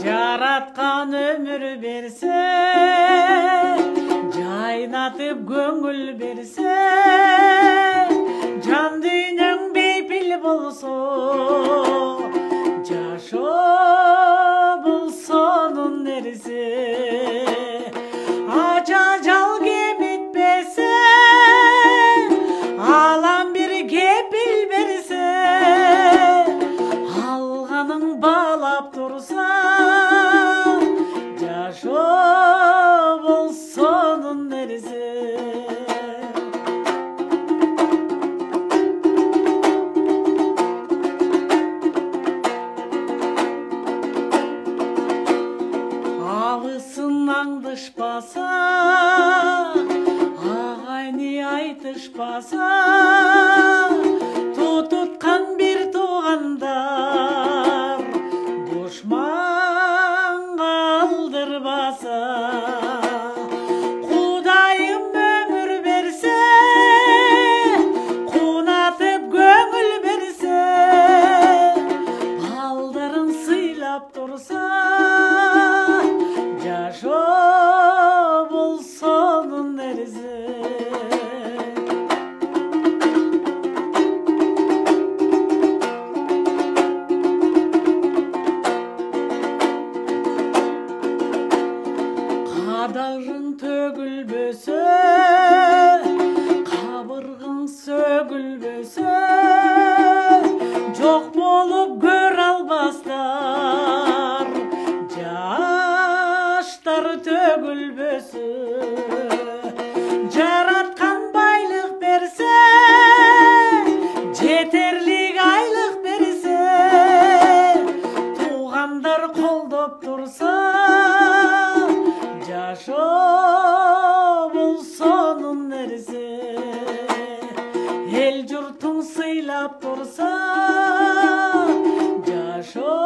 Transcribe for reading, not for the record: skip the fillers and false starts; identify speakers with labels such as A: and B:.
A: Жараткан өмүр берсе, жайнатып көңүл берсе, жан дүйнөң бейпил болсо, жашоо болсонун нерсе. Ажал кемитпесе, алам бир кепил берсе, алганың баалап турса, жашоо болсонун нерсе. Абысын аңдышпаса, агайны айтышпаса, тутуткан бир туугандар душманга алдырбаса. Кудайым өмүр берсе, кунатып көңүл берсе, балдарын сыйлап турса, жашоо болсонун нерсе. Кадагың төгүлбөсө, кабыргың сөгүлбөсө, жок болуп көрө албастар, жаштар төгүлбөсө. Жараткан байлык берсе, жетерлик айлык берсе, туугандар колдоп турса, жашоо болсонун нерсе. Эл журтуң сыйлап турса, жашоо